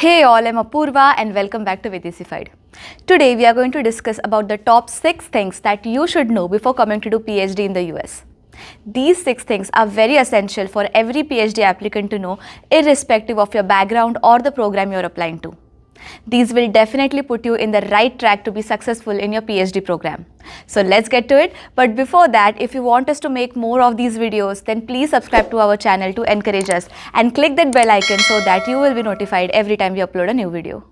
Hey all, I'm Apurva and welcome back to WeDesified. Today we are going to discuss about the top 6 things that you should know before coming to do PhD in the US. These 6 things are very essential for every PhD applicant to know, irrespective of your background or the program you're applying to. These will definitely put you in the right track to be successful in your PhD program. So let's get to it. But before that, if you want us to make more of these videos, then please subscribe to our channel to encourage us and click that bell icon so that you will be notified every time we upload a new video.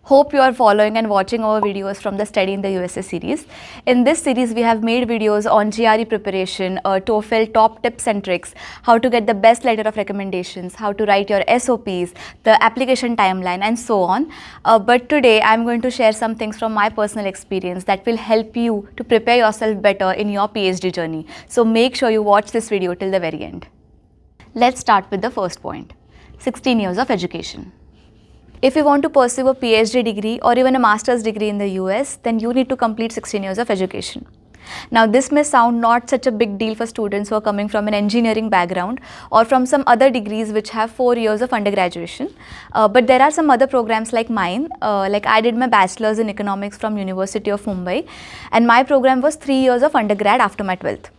Hope you are following and watching our videos from the Study in the USA series. In this series, we have made videos on GRE preparation, TOEFL top tips and tricks, how to get the best letter of recommendations, how to write your SOPs, the application timeline and so on. But today, I'm going to share some things from my personal experience that will help you to prepare yourself better in your PhD journey. So make sure you watch this video till the very end. Let's start with the first point, 16 years of education. If you want to pursue a PhD degree or even a master's degree in the US, then you need to complete 16 years of education. Now this may sound not such a big deal for students who are coming from an engineering background or from some other degrees which have 4 years of undergraduation. But there are some other programs like mine, like I did my bachelor's in economics from University of Mumbai, and my program was 3 years of undergrad after my 12th.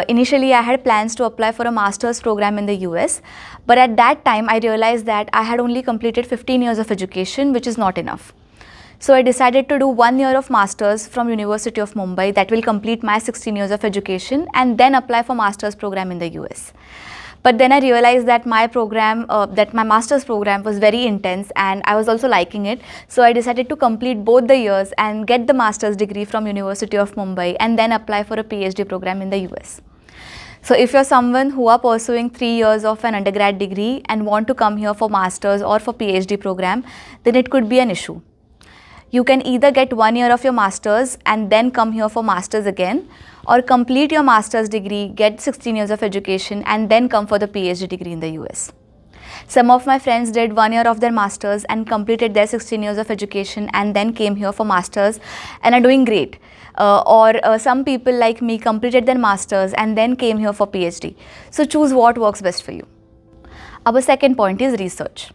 Initially, I had plans to apply for a master's program in the US, but at that time, I realized that I had only completed 15 years of education, which is not enough. So I decided to do 1 year of master's from University of Mumbai that will complete my 16 years of education and then apply for master's program in the US. But then I realized that my master's program was very intense and I was also liking it. So I decided to complete both the years and get the master's degree from University of Mumbai and then apply for a PhD program in the US. So if you're someone who are pursuing 3 years of an undergrad degree and want to come here for master's or for PhD program, then it could be an issue. You can either get 1 year of your master's and then come here for master's again, or complete your master's degree, get 16 years of education and then come for the PhD degree in the US. Some of my friends did 1 year of their master's and completed their 16 years of education and then came here for master's and are doing great. Some people like me completed their master's and then came here for PhD. So choose what works best for you. Our second point is research.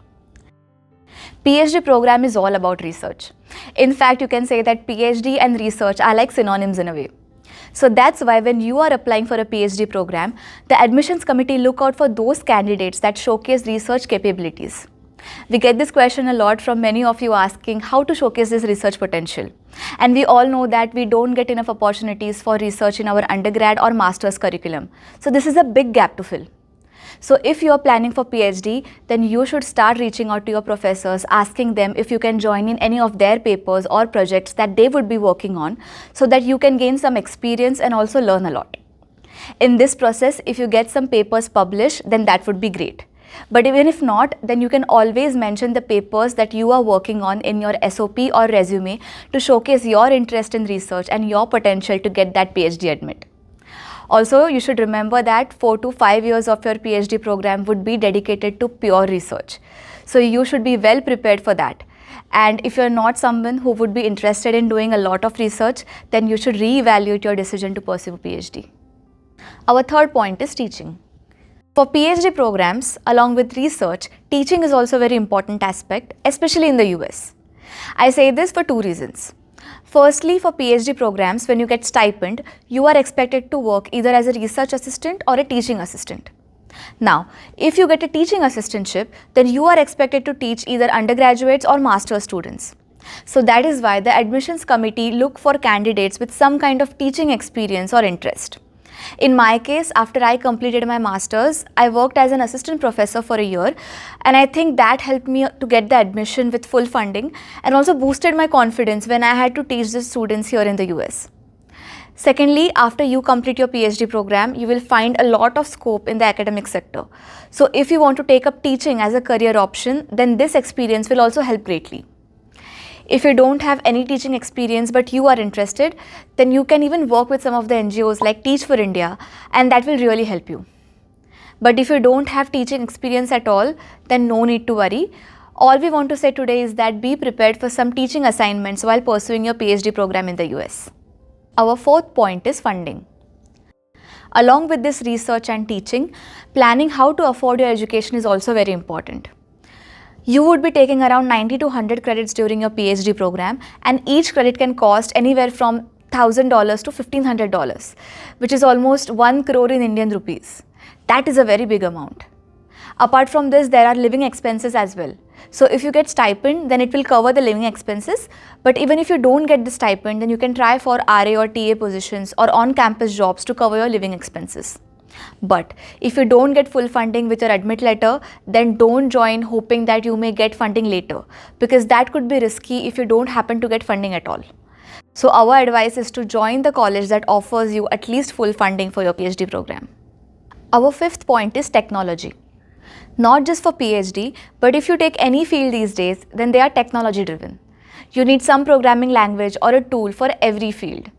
PhD program is all about research. In fact, you can say that PhD and research are like synonyms in a way. So that's why when you are applying for a PhD program, the admissions committee look out for those candidates that showcase research capabilities. We get this question a lot from many of you asking how to showcase this research potential. And we all know that we don't get enough opportunities for research in our undergrad or master's curriculum. So this is a big gap to fill. So if you are planning for PhD, then you should start reaching out to your professors, asking them if you can join in any of their papers or projects that they would be working on so that you can gain some experience and also learn a lot. In this process, if you get some papers published, then that would be great. But even if not, then you can always mention the papers that you are working on in your SOP or resume to showcase your interest in research and your potential to get that PhD admit. Also, you should remember that 4 to 5 years of your PhD program would be dedicated to pure research. So you should be well prepared for that. And if you're not someone who would be interested in doing a lot of research, then you should reevaluate your decision to pursue a PhD. Our third point is teaching. For PhD programs, along with research, teaching is also a very important aspect, especially in the US. I say this for 2 reasons. Firstly, for PhD programs, when you get stipend, you are expected to work either as a research assistant or a teaching assistant. Now, if you get a teaching assistantship, then you are expected to teach either undergraduates or master's students. So that is why the admissions committee look for candidates with some kind of teaching experience or interest. In my case, after I completed my master's, I worked as an assistant professor for a year, and I think that helped me to get the admission with full funding and also boosted my confidence when I had to teach the students here in the US. Secondly, after you complete your PhD program, you will find a lot of scope in the academic sector. So if you want to take up teaching as a career option, then this experience will also help greatly. If you don't have any teaching experience but you are interested, then you can even work with some of the NGOs like Teach for India, and that will really help you. But if you don't have teaching experience at all, then no need to worry. All we want to say today is that be prepared for some teaching assignments while pursuing your PhD program in the US. Our fourth point is funding. Along with this research and teaching, planning how to afford your education is also very important. You would be taking around 90 to 100 credits during your PhD program, and each credit can cost anywhere from $1,000 to $1,500, which is almost 1 crore in Indian rupees. That is a very big amount. Apart from this, there are living expenses as well. So if you get stipend, then it will cover the living expenses. But even if you don't get the stipend, then you can try for RA or TA positions or on-campus jobs to cover your living expenses. But if you don't get full funding with your admit letter, then don't join hoping that you may get funding later, because that could be risky if you don't happen to get funding at all. So our advice is to join the college that offers you at least full funding for your PhD program. Our fifth point is technology. Not just for PhD, but if you take any field these days, then they are technology driven. You need some programming language or a tool for every field.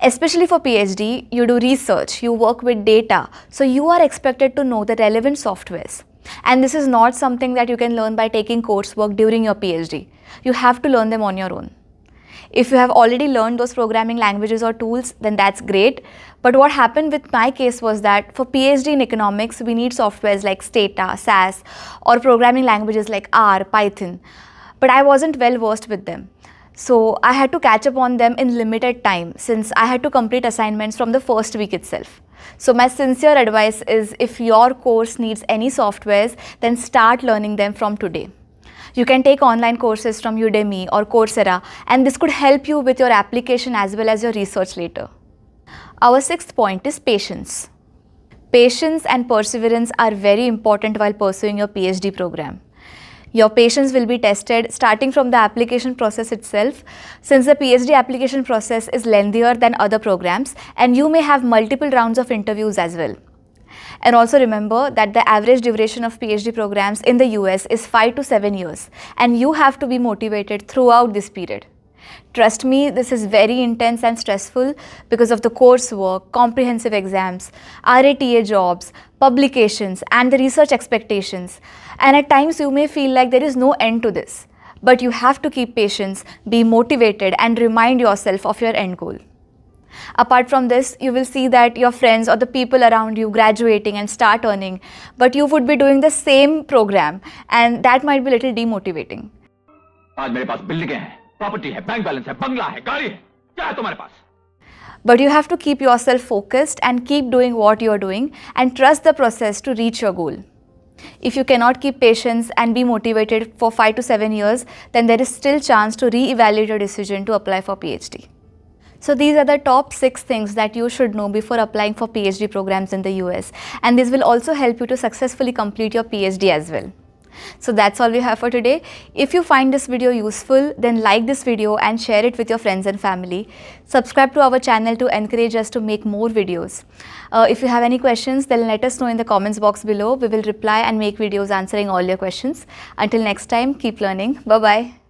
Especially for PhD, you do research, you work with data, so you are expected to know the relevant softwares. And this is not something that you can learn by taking coursework during your PhD. You have to learn them on your own. If you have already learned those programming languages or tools, then that's great. But what happened with my case was that for PhD in economics, we need softwares like Stata, SAS, or programming languages like R, Python. But I wasn't well versed with them. So I had to catch up on them in limited time, since I had to complete assignments from the first week itself. So my sincere advice is, if your course needs any softwares, then start learning them from today. You can take online courses from Udemy or Coursera, and this could help you with your application as well as your research later. Our sixth point is patience. Patience and perseverance are very important while pursuing your PhD program. Your patience will be tested starting from the application process itself, since the PhD application process is lengthier than other programs, and you may have multiple rounds of interviews as well. And also remember that the average duration of PhD programs in the US is 5 to 7 years, and you have to be motivated throughout this period. Trust me, this is very intense and stressful because of the coursework, comprehensive exams, RATA jobs, publications, and the research expectations. And at times you may feel like there is no end to this. But you have to keep patience, be motivated, and remind yourself of your end goal. Apart from this, you will see that your friends or the people around you graduating and start earning, but you would be doing the same program, and that might be a little demotivating. आज मेरे पास बिल्डिंगें हैं, property है, bank balance है, बंगला है, गाड़ी है, क्या है तुम्हारे पास? But you have to keep yourself focused and keep doing what you are doing and trust the process to reach your goal. If you cannot keep patience and be motivated for 5 to 7 years, then there is still chance to re-evaluate your decision to apply for PhD. So these are the top 6 things that you should know before applying for PhD programs in the US, and this will also help you to successfully complete your PhD as well. So that's all we have for today. If you find this video useful, then like this video and share it with your friends and family. Subscribe to our channel to encourage us to make more videos. If you have any questions, then let us know in the comments box below. We will reply and make videos answering all your questions. Until next time, keep learning. Bye-bye.